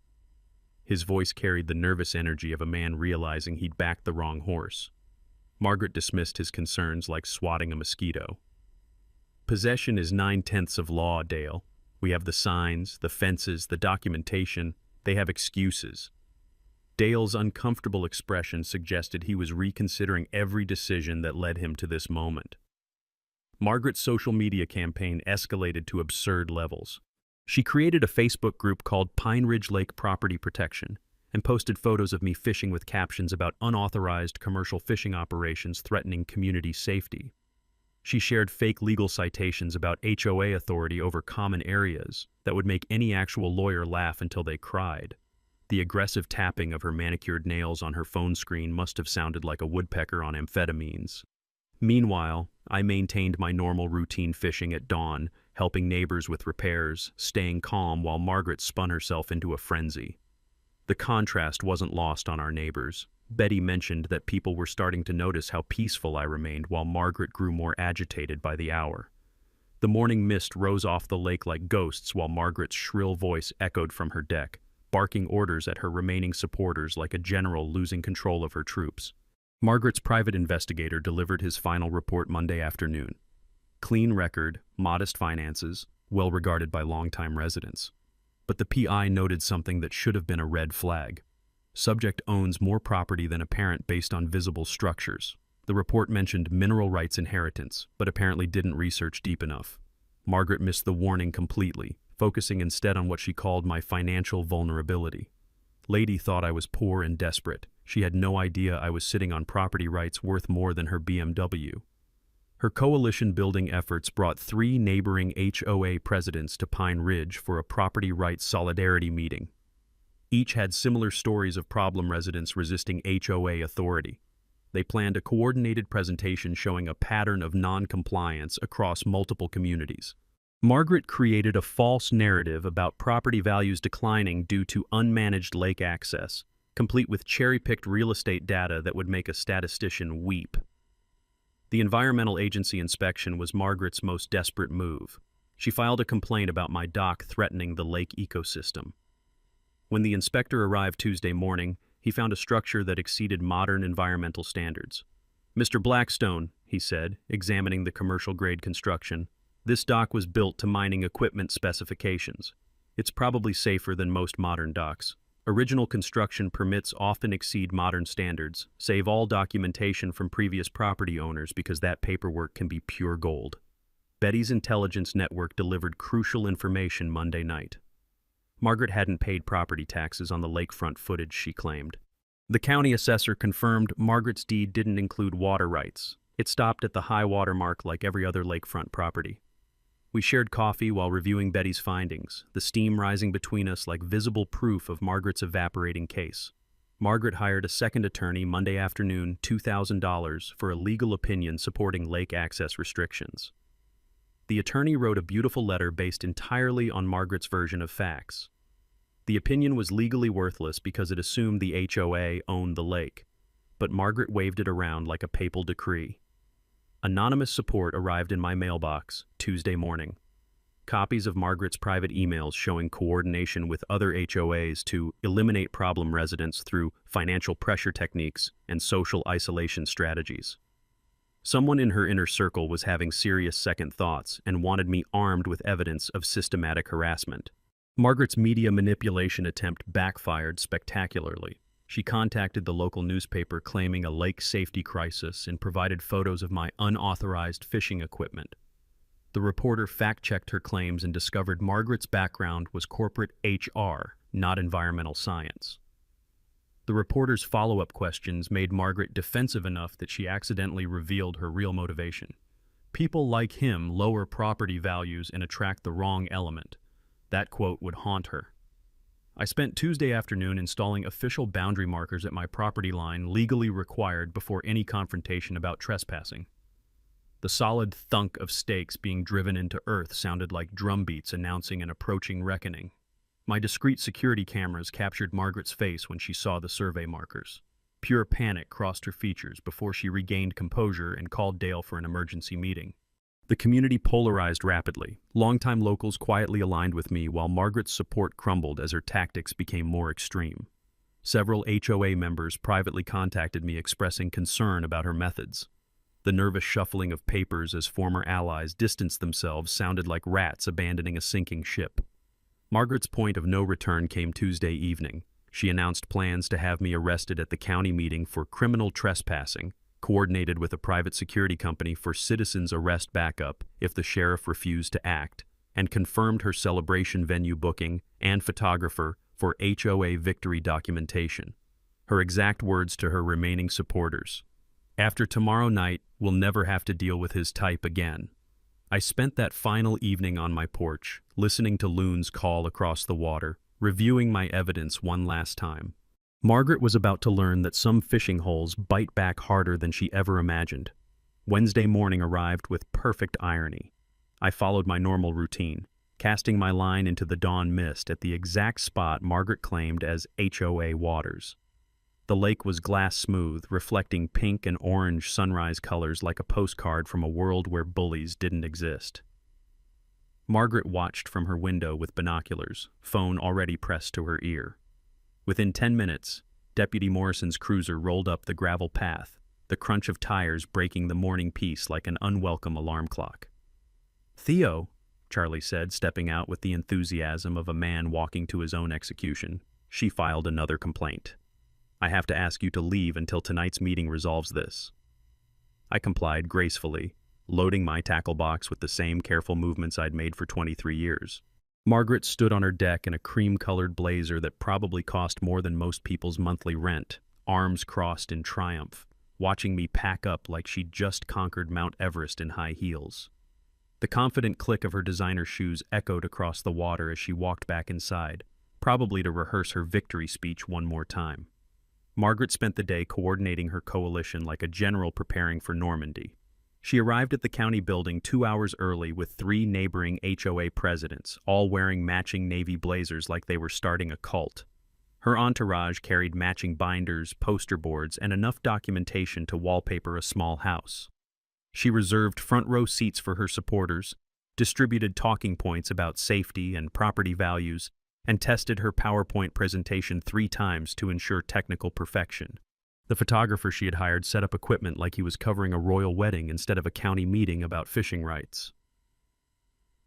His voice carried the nervous energy of a man realizing he'd backed the wrong horse. Margaret dismissed his concerns like swatting a mosquito. Possession is 9/10 of law, Dale. We have the signs, the fences, the documentation. They have excuses. Dale's uncomfortable expression suggested he was reconsidering every decision that led him to this moment. Margaret's social media campaign escalated to absurd levels. She created a Facebook group called Pine Ridge Lake Property Protection and posted photos of me fishing with captions about unauthorized commercial fishing operations threatening community safety. She shared fake legal citations about HOA authority over common areas that would make any actual lawyer laugh until they cried. The aggressive tapping of her manicured nails on her phone screen must have sounded like a woodpecker on amphetamines. Meanwhile, I maintained my normal routine fishing at dawn, helping neighbors with repairs, staying calm while Margaret spun herself into a frenzy. The contrast wasn't lost on our neighbors. Betty mentioned that people were starting to notice how peaceful I remained while Margaret grew more agitated by the hour. The morning mist rose off the lake like ghosts while Margaret's shrill voice echoed from her deck, barking orders at her remaining supporters like a general losing control of her troops. Margaret's private investigator delivered his final report Monday afternoon. Clean record, modest finances, well regarded by longtime residents. But the PI noted something that should have been a red flag. Subject owns more property than apparent based on visible structures. The report mentioned mineral rights inheritance, but apparently didn't research deep enough. Margaret missed the warning completely, focusing instead on what she called my financial vulnerability. Lady thought I was poor and desperate. She had no idea I was sitting on property rights worth more than her BMW. Her coalition-building efforts brought 3 neighboring HOA presidents to Pine Ridge for a property rights solidarity meeting. Each had similar stories of problem residents resisting HOA authority. They planned a coordinated presentation showing a pattern of non-compliance across multiple communities. Margaret created a false narrative about property values declining due to unmanaged lake access, complete with cherry-picked real estate data that would make a statistician weep. The environmental agency inspection was Margaret's most desperate move. She filed a complaint about my dock threatening the lake ecosystem. When the inspector arrived Tuesday morning, he found a structure that exceeded modern environmental standards. "Mr. Blackstone," he said, examining the commercial-grade construction, "this dock was built to mining equipment specifications. It's probably safer than most modern docks. Original construction permits often exceed modern standards. Save all documentation from previous property owners because that paperwork can be pure gold." Betty's intelligence network delivered crucial information Monday night. Margaret hadn't paid property taxes on the lakefront footage, she claimed. The county assessor confirmed Margaret's deed didn't include water rights. It stopped at the high water mark like every other lakefront property. We shared coffee while reviewing Betty's findings, the steam rising between us like visible proof of Margaret's evaporating case. Margaret hired a second attorney Monday afternoon, $2,000, for a legal opinion supporting lake access restrictions. The attorney wrote a beautiful letter based entirely on Margaret's version of facts. The opinion was legally worthless because it assumed the HOA owned the lake, but Margaret waved it around like a papal decree. Anonymous support arrived in my mailbox Tuesday morning. Copies of Margaret's private emails showing coordination with other HOAs to eliminate problem residents through financial pressure techniques and social isolation strategies. Someone in her inner circle was having serious second thoughts and wanted me armed with evidence of systematic harassment. Margaret's media manipulation attempt backfired spectacularly. She contacted the local newspaper claiming a lake safety crisis and provided photos of my unauthorized fishing equipment. The reporter fact-checked her claims and discovered Margaret's background was corporate HR, not environmental science. The reporter's follow-up questions made Margaret defensive enough that she accidentally revealed her real motivation. People like him lower property values and attract the wrong element. That quote would haunt her. I spent Tuesday afternoon installing official boundary markers at my property line legally required before any confrontation about trespassing. The solid thunk of stakes being driven into earth sounded like drum beats announcing an approaching reckoning. My discreet security cameras captured Margaret's face when she saw the survey markers. Pure panic crossed her features before she regained composure and called Dale for an emergency meeting. The community polarized rapidly. Longtime locals quietly aligned with me while Margaret's support crumbled as her tactics became more extreme. Several HOA members privately contacted me expressing concern about her methods. The nervous shuffling of papers as former allies distanced themselves sounded like rats abandoning a sinking ship. Margaret's point of no return came Tuesday evening. She announced plans to have me arrested at the county meeting for criminal trespassing, coordinated with a private security company for citizens' arrest backup if the sheriff refused to act, and confirmed her celebration venue booking and photographer for HOA victory documentation. Her exact words to her remaining supporters: "After tomorrow night, we'll never have to deal with his type again." I spent that final evening on my porch, listening to loons call across the water, reviewing my evidence one last time. Margaret was about to learn that some fishing holes bite back harder than she ever imagined. Wednesday morning arrived with perfect irony. I followed my normal routine, casting my line into the dawn mist at the exact spot Margaret claimed as HOA waters. The lake was glass smooth, reflecting pink and orange sunrise colors like a postcard from a world where bullies didn't exist. Margaret watched from her window with binoculars, phone already pressed to her ear. Within 10 minutes, Deputy Morrison's cruiser rolled up the gravel path, the crunch of tires breaking the morning peace like an unwelcome alarm clock. "Theo," Charlie said, stepping out with the enthusiasm of a man walking to his own execution. She filed another complaint. I have to ask you to leave until tonight's meeting resolves this. I complied gracefully, loading my tackle box with the same careful movements I'd made for 23 years. Margaret stood on her deck in a cream-colored blazer that probably cost more than most people's monthly rent, arms crossed in triumph, watching me pack up like she'd just conquered Mount Everest in high heels. The confident click of her designer shoes echoed across the water as she walked back inside, probably to rehearse her victory speech one more time. Margaret spent the day coordinating her coalition like a general preparing for Normandy. She arrived at the county building 2 hours early with 3 neighboring HOA presidents, all wearing matching navy blazers like they were starting a cult. Her entourage carried matching binders, poster boards, and enough documentation to wallpaper a small house. She reserved front-row seats for her supporters, distributed talking points about safety and property values, and tested her PowerPoint presentation 3 times to ensure technical perfection. The photographer she had hired set up equipment like he was covering a royal wedding instead of a county meeting about fishing rights.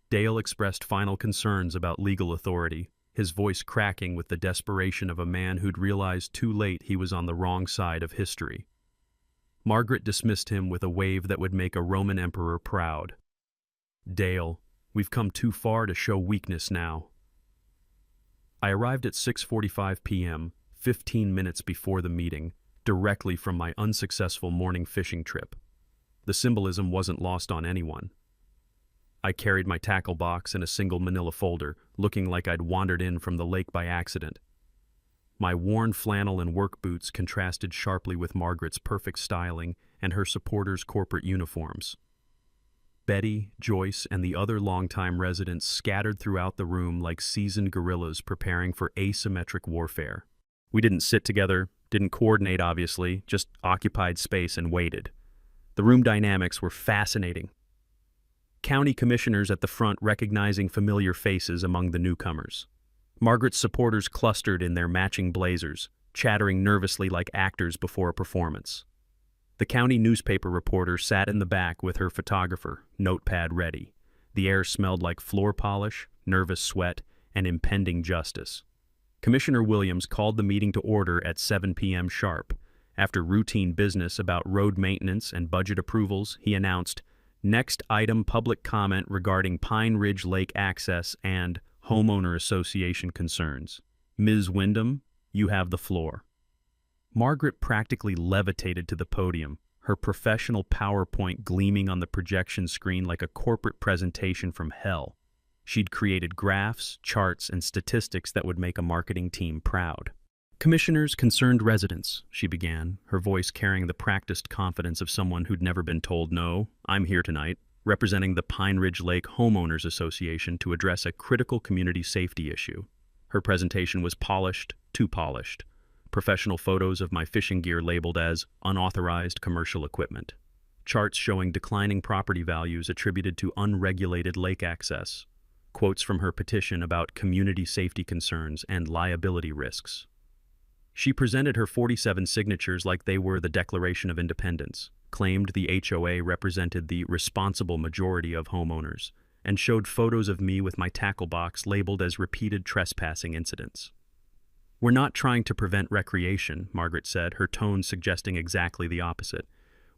Dale expressed final concerns about legal authority, his voice cracking with the desperation of a man who'd realized too late he was on the wrong side of history. Margaret dismissed him with a wave that would make a Roman emperor proud. Dale, we've come too far to show weakness now. I arrived at 6:45 p.m., 15 minutes before the meeting, directly from my unsuccessful morning fishing trip. The symbolism wasn't lost on anyone. I carried my tackle box in a single manila folder, looking like I'd wandered in from the lake by accident. My worn flannel and work boots contrasted sharply with Margaret's perfect styling and her supporters' corporate uniforms. Betty, Joyce, and the other longtime residents scattered throughout the room like seasoned guerrillas preparing for asymmetric warfare. We didn't sit together, didn't coordinate obviously, just occupied space and waited. The room dynamics were fascinating. County commissioners at the front recognizing familiar faces among the newcomers. Margaret's supporters clustered in their matching blazers, chattering nervously like actors before a performance. The county newspaper reporter sat in the back with her photographer, notepad ready. The air smelled like floor polish, nervous sweat, and impending justice. Commissioner Williams called the meeting to order at 7 p.m. sharp. After routine business about road maintenance and budget approvals, he announced, "Next item, public comment regarding Pine Ridge Lake access and homeowner association concerns. Ms. Wyndham, you have the floor." Margaret practically levitated to the podium, her professional PowerPoint gleaming on the projection screen like a corporate presentation from hell. She'd created graphs, charts, and statistics that would make a marketing team proud. "Commissioners, concerned residents," she began, her voice carrying the practiced confidence of someone who'd never been told no. "I'm here tonight, representing the Pine Ridge Lake Homeowners Association to address a critical community safety issue." Her presentation was polished, too polished. Professional photos of my fishing gear labeled as unauthorized commercial equipment. Charts showing declining property values attributed to unregulated lake access. Quotes from her petition about community safety concerns and liability risks. She presented her 47 signatures like they were the Declaration of Independence, claimed the HOA represented the responsible majority of homeowners, and showed photos of me with my tackle box labeled as repeated trespassing incidents. "We're not trying to prevent recreation," Margaret said, her tone suggesting exactly the opposite.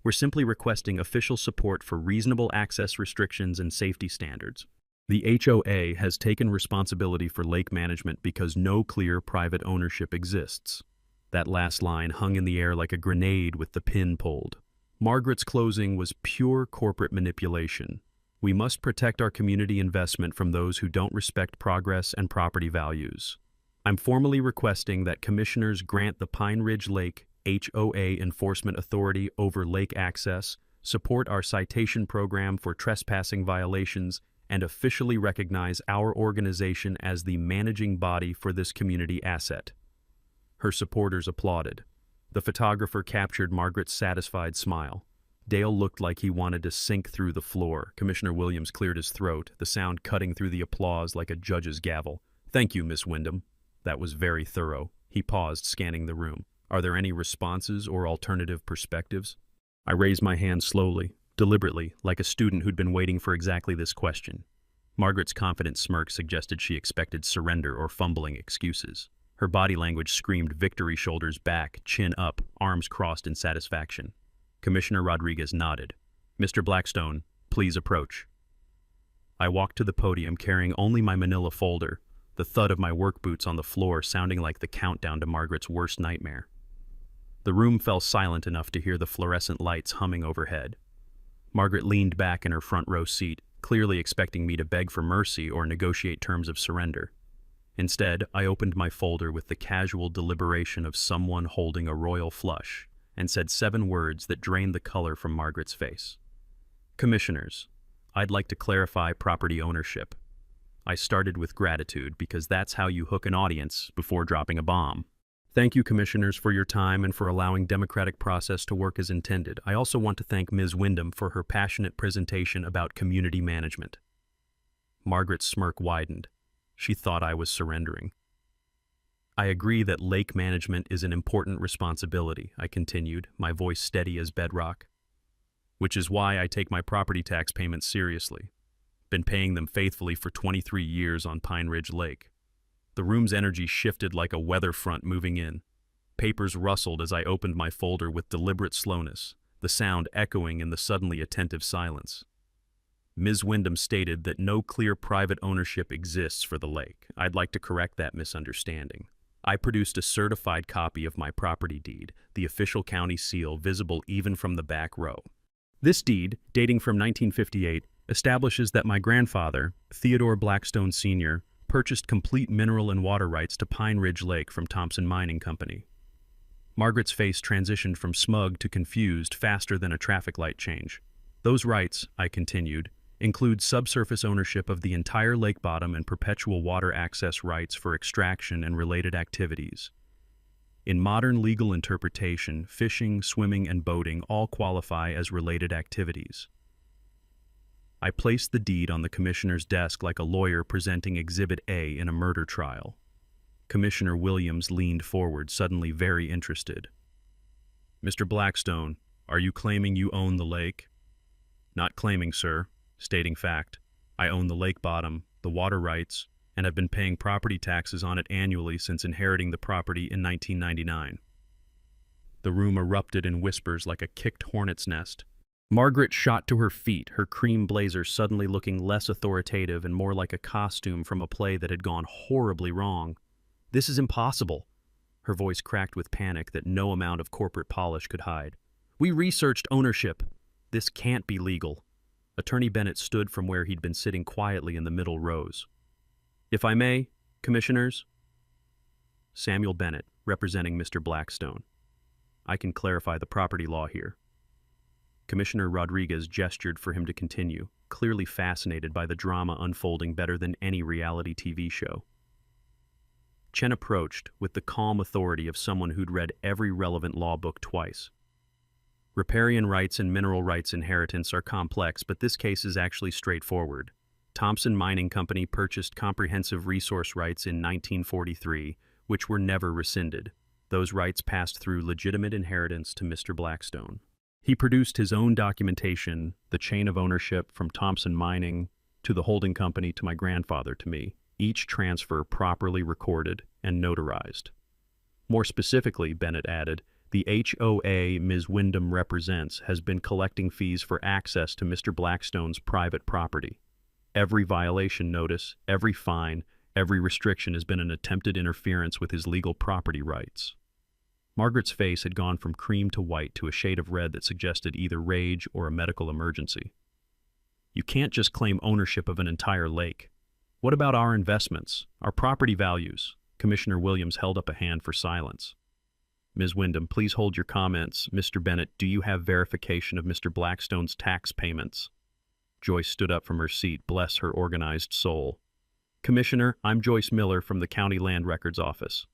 "We're simply requesting official support for reasonable access restrictions and safety standards. The HOA has taken responsibility for lake management because no clear private ownership exists." That last line hung in the air like a grenade with the pin pulled. Margaret's closing was pure corporate manipulation. "We must protect our community investment from those who don't respect progress and property values. I'm formally requesting that commissioners grant the Pine Ridge Lake HOA Enforcement Authority over lake access, support our citation program for trespassing violations, and officially recognize our organization as the managing body for this community asset." Her supporters applauded. The photographer captured Margaret's satisfied smile. Dale looked like he wanted to sink through the floor. Commissioner Williams cleared his throat, the sound cutting through the applause like a judge's gavel. "Thank you, Miss Wyndham. That was very thorough." He paused, scanning the room. "Are there any responses or alternative perspectives?" I raised my hand slowly, deliberately, like a student who'd been waiting for exactly this question. Margaret's confident smirk suggested she expected surrender or fumbling excuses. Her body language screamed victory, shoulders back, chin up, arms crossed in satisfaction. Commissioner Rodriguez nodded. "Mr. Blackstone, please approach." I walked to the podium carrying only my manila folder, the thud of my work boots on the floor sounding like the countdown to Margaret's worst nightmare. The room fell silent enough to hear the fluorescent lights humming overhead. Margaret leaned back in her front row seat, clearly expecting me to beg for mercy or negotiate terms of surrender. Instead, I opened my folder with the casual deliberation of someone holding a royal flush and said 7 words that drained the color from Margaret's face. "Commissioners, I'd like to clarify property ownership." I started with gratitude because that's how you hook an audience before dropping a bomb. "Thank you, Commissioners, for your time and for allowing democratic process to work as intended. I also want to thank Ms. Wyndham for her passionate presentation about community management." Margaret's smirk widened. She thought I was surrendering. "I agree that lake management is an important responsibility," I continued, my voice steady as bedrock. "Which is why I take my property tax payments seriously. Been paying them faithfully for 23 years on Pine Ridge Lake." The room's energy shifted like a weather front moving in. Papers rustled as I opened my folder with deliberate slowness, the sound echoing in the suddenly attentive silence. Ms. Wyndham stated that no clear private ownership exists for the lake. I'd like to correct that misunderstanding. I produced a certified copy of my property deed, the official county seal visible even from the back row. This deed, dating from 1958, establishes that my grandfather, Theodore Blackstone Sr., purchased complete mineral and water rights to Pine Ridge Lake from Thompson Mining Company. Margaret's face transitioned from smug to confused faster than a traffic light change. "Those rights," I continued, "include subsurface ownership of the entire lake bottom and perpetual water access rights for extraction and related activities. In modern legal interpretation, fishing, swimming, and boating all qualify as related activities." I placed the deed on the commissioner's desk like a lawyer presenting Exhibit A in a murder trial. Commissioner Williams leaned forward, suddenly very interested. "Mr. Blackstone, are you claiming you own the lake?" "Not claiming, sir. Stating fact. I own the lake bottom, the water rights, and have been paying property taxes on it annually since inheriting the property in 1999. The room erupted in whispers like a kicked hornet's nest. Margaret shot to her feet, her cream blazer suddenly looking less authoritative and more like a costume from a play that had gone horribly wrong. "This is impossible." Her voice cracked with panic that no amount of corporate polish could hide. "We researched ownership. This can't be legal." Attorney Bennett stood from where he'd been sitting quietly in the middle rows. "If I may, Commissioners?" Samuel Bennett, representing Mr. Blackstone. "I can clarify the property law here." Commissioner Rodriguez gestured for him to continue, clearly fascinated by the drama unfolding better than any reality TV show. Chen approached with the calm authority of someone who'd read every relevant law book twice. "Riparian rights and mineral rights inheritance are complex, but this case is actually straightforward. Thompson Mining Company purchased comprehensive resource rights in 1943, which were never rescinded. Those rights passed through legitimate inheritance to Mr. Blackstone. He produced his own documentation, the chain of ownership from Thompson Mining to the holding company to my grandfather to me, each transfer properly recorded and notarized. More specifically," Bennett added, "the HOA Ms. Wyndham represents has been collecting fees for access to Mr. Blackstone's private property. Every violation notice, every fine, every restriction has been an attempted interference with his legal property rights." Margaret's face had gone from cream to white to a shade of red that suggested either rage or a medical emergency. "You can't just claim ownership of an entire lake. What about our investments, our property values?" Commissioner Williams held up a hand for silence. "Ms. Wyndham, please hold your comments. Mr. Bennett, do you have verification of Mr. Blackstone's tax payments?" Joyce stood up from her seat, bless her organized soul. "Commissioner, I'm Joyce Miller from the County Land Records Office.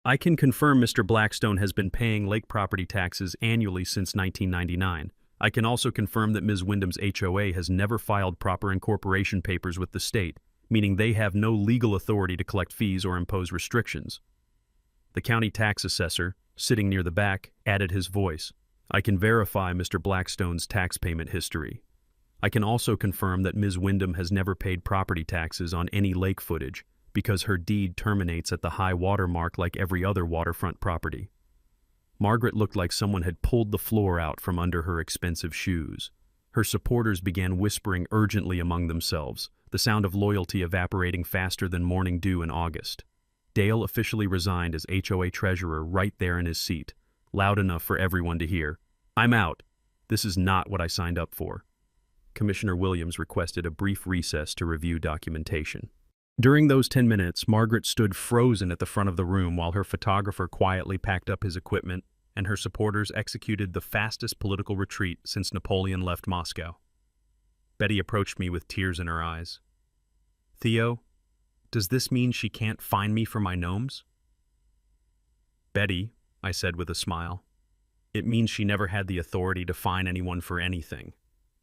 I can confirm Mr. Blackstone has been paying lake property taxes annually since 1999. I can also confirm that Ms. Wyndham's HOA has never filed proper incorporation papers with the state, meaning they have no legal authority to collect fees or impose restrictions." The county tax assessor, sitting near the back, added his voice. "I can verify Mr. Blackstone's tax payment history. I can also confirm that Ms. Wyndham has never paid property taxes on any lake footage because her deed terminates at the high water mark like every other waterfront property. Margaret looked like someone had pulled the floor out from under her expensive shoes. Her supporters began whispering urgently among themselves, the sound of loyalty evaporating faster than morning dew in August. Dale officially resigned as HOA treasurer right there in his seat, loud enough for everyone to hear. "I'm out. This is not what I signed up for." Commissioner Williams requested a brief recess to review documentation. During those 10 minutes, Margaret stood frozen at the front of the room while her photographer quietly packed up his equipment and her supporters executed the fastest political retreat since Napoleon left Moscow. Betty approached me with tears in her eyes. "Theo, does this mean she can't find me for my gnomes?" "Betty," I said with a smile, "it means she never had the authority to fine anyone for anything."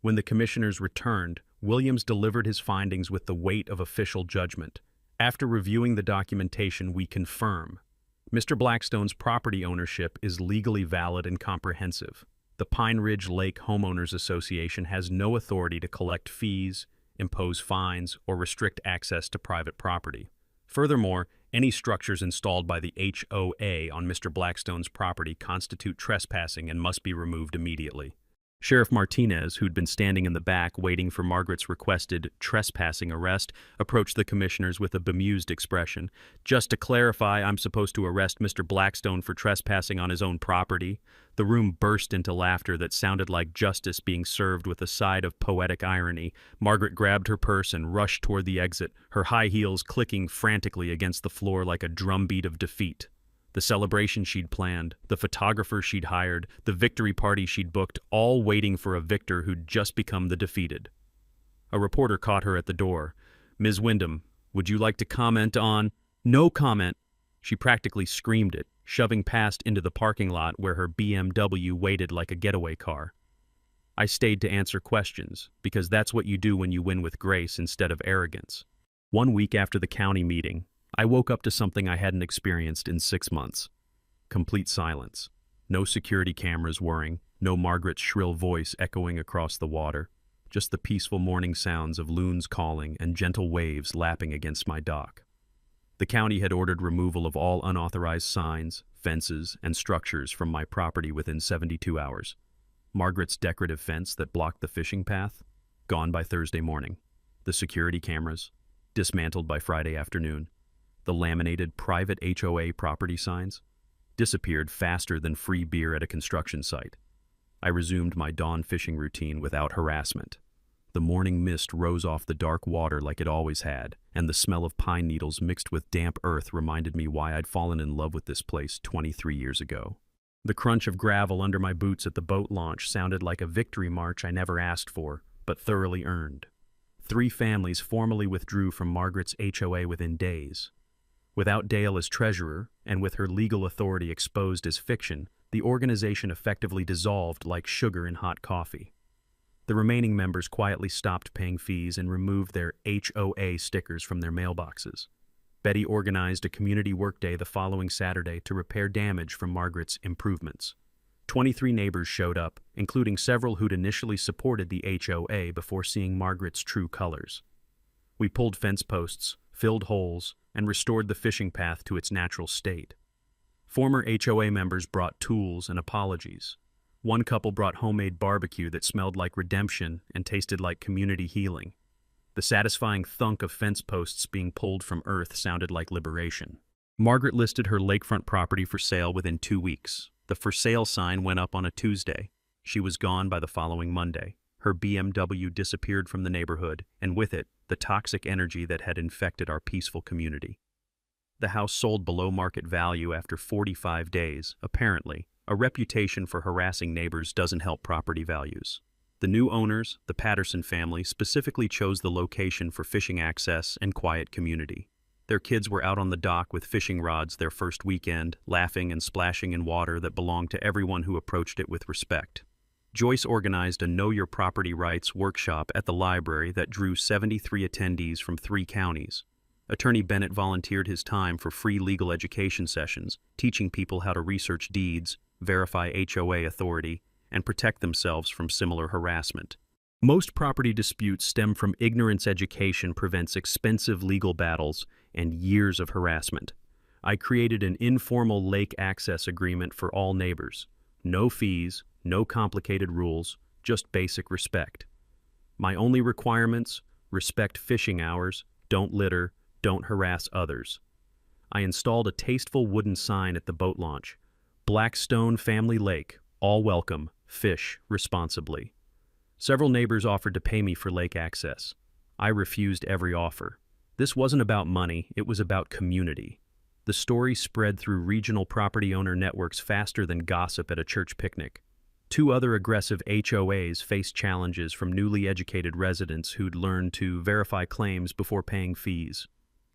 When the commissioners returned, Williams delivered his findings with the weight of official judgment. After reviewing the documentation, we confirm Mr. Blackstone's property ownership is legally valid and comprehensive. The Pine Ridge Lake Homeowners Association has no authority to collect fees, impose fines, or restrict access to private property. Furthermore, any structures installed by the HOA on Mr. Blackstone's property constitute trespassing and must be removed immediately. Sheriff Martinez, who'd been standing in the back waiting for Margaret's requested trespassing arrest, approached the commissioners with a bemused expression. "Just to clarify, I'm supposed to arrest Mr. Blackstone for trespassing on his own property?" The room burst into laughter that sounded like justice being served with a side of poetic irony. Margaret grabbed her purse and rushed toward the exit, her high heels clicking frantically against the floor like a drumbeat of defeat. The celebration she'd planned, the photographer she'd hired, the victory party she'd booked, all waiting for a victor who'd just become the defeated. A reporter caught her at the door. "Ms. Wyndham, would you like to comment on—" "No comment!" She practically screamed it, shoving past into the parking lot where her BMW waited like a getaway car. I stayed to answer questions, because that's what you do when you win with grace instead of arrogance. 1 week after the county meeting, I woke up to something I hadn't experienced in 6 months. Complete silence. No security cameras whirring, no Margaret's shrill voice echoing across the water, just the peaceful morning sounds of loons calling and gentle waves lapping against my dock. The county had ordered removal of all unauthorized signs, fences, and structures from my property within 72 hours. Margaret's decorative fence that blocked the fishing path, gone by Thursday morning. The security cameras, dismantled by Friday afternoon. The laminated private HOA property signs disappeared faster than free beer at a construction site. I resumed my dawn fishing routine without harassment. The morning mist rose off the dark water like it always had, and the smell of pine needles mixed with damp earth reminded me why I'd fallen in love with this place 23 years ago. The crunch of gravel under my boots at the boat launch sounded like a victory march I never asked for, but thoroughly earned. 3 families formally withdrew from Margaret's HOA within days. Without Dale as treasurer, and with her legal authority exposed as fiction, the organization effectively dissolved like sugar in hot coffee. The remaining members quietly stopped paying fees and removed their HOA stickers from their mailboxes. Betty organized a community workday the following Saturday to repair damage from Margaret's improvements. 23 neighbors showed up, including several who'd initially supported the HOA before seeing Margaret's true colors. We pulled fence posts, filled holes, and restored the fishing path to its natural state. Former HOA members brought tools and apologies. One couple brought homemade barbecue that smelled like redemption and tasted like community healing. The satisfying thunk of fence posts being pulled from earth sounded like liberation. Margaret listed her lakefront property for sale within 2 weeks. The for sale sign went up on a Tuesday. She was gone by the following Monday. Her BMW disappeared from the neighborhood, and with it, the toxic energy that had infected our peaceful community. The house sold below market value after 45 days. Apparently, a reputation for harassing neighbors doesn't help property values. The new owners, the Patterson family, specifically chose the location for fishing access and quiet community. Their kids were out on the dock with fishing rods their first weekend, laughing and splashing in water that belonged to everyone who approached it with respect. Joyce organized a Know Your Property Rights workshop at the library that drew 73 attendees from 3 counties. Attorney Bennett volunteered his time for free legal education sessions, teaching people how to research deeds, verify HOA authority, and protect themselves from similar harassment. Most property disputes stem from ignorance. Education prevents expensive legal battles and years of harassment. I created an informal lake access agreement for all neighbors. No fees, no complicated rules, just basic respect. My only requirements: respect fishing hours, don't litter, don't harass others. I installed a tasteful wooden sign at the boat launch. Blackstone Family Lake, all welcome, fish responsibly. Several neighbors offered to pay me for lake access. I refused every offer. This wasn't about money, it was about community. The story spread through regional property owner networks faster than gossip at a church picnic. 2 other aggressive HOAs faced challenges from newly educated residents who'd learned to verify claims before paying fees.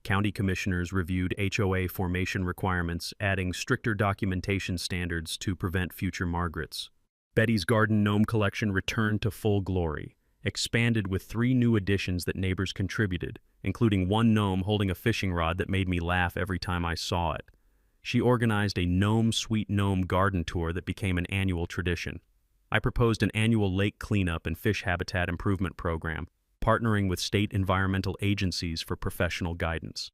County commissioners reviewed HOA formation requirements, adding stricter documentation standards to prevent future Margarets. Betty's garden gnome collection returned to full glory, expanded with 3 new additions that neighbors contributed, including one gnome holding a fishing rod that made me laugh every time I saw it. She organized a Gnome Sweet Gnome garden tour that became an annual tradition. I proposed an annual lake cleanup and fish habitat improvement program, partnering with state environmental agencies for professional guidance.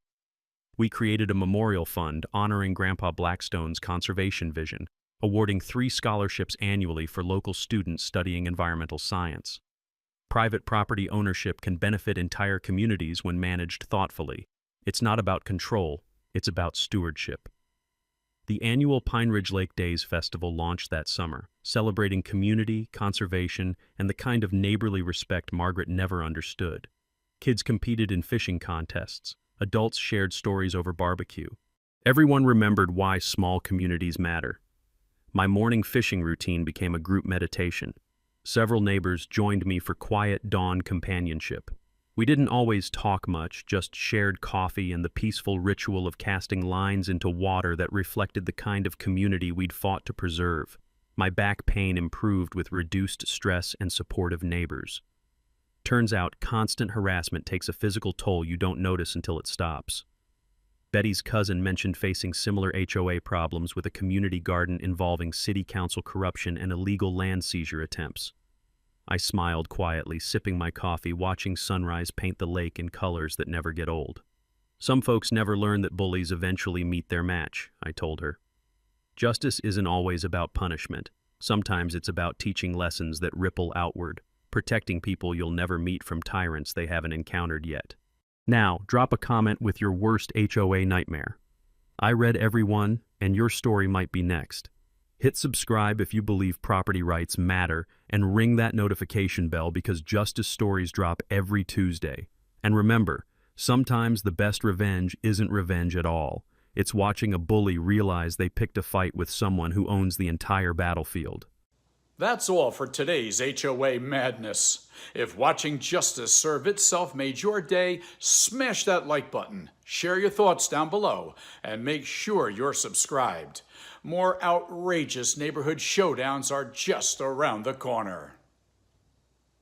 We created a memorial fund honoring Grandpa Blackstone's conservation vision, awarding 3 scholarships annually for local students studying environmental science. Private property ownership can benefit entire communities when managed thoughtfully. It's not about control, it's about stewardship. The annual Pine Ridge Lake Days Festival launched that summer, celebrating community, conservation, and the kind of neighborly respect Margaret never understood. Kids competed in fishing contests. Adults shared stories over barbecue. Everyone remembered why small communities matter. My morning fishing routine became a group meditation. Several neighbors joined me for quiet dawn companionship. We didn't always talk much, just shared coffee and the peaceful ritual of casting lines into water that reflected the kind of community we'd fought to preserve. My back pain improved with reduced stress and supportive neighbors. Turns out, constant harassment takes a physical toll you don't notice until it stops. Betty's cousin mentioned facing similar HOA problems with a community garden involving city council corruption and illegal land seizure attempts. I smiled quietly, sipping my coffee, watching sunrise paint the lake in colors that never get old. Some folks never learn that bullies eventually meet their match, I told her. Justice isn't always about punishment. Sometimes it's about teaching lessons that ripple outward, protecting people you'll never meet from tyrants they haven't encountered yet. Now, drop a comment with your worst HOA nightmare. I read every one, and your story might be next. Hit subscribe if you believe property rights matter, and ring that notification bell because justice stories drop every Tuesday. And remember, sometimes the best revenge isn't revenge at all. It's watching a bully realize they picked a fight with someone who owns the entire battlefield. That's all for today's HOA madness. If watching justice serve itself made your day, smash that like button, share your thoughts down below, and make sure you're subscribed. More outrageous neighborhood showdowns are just around the corner.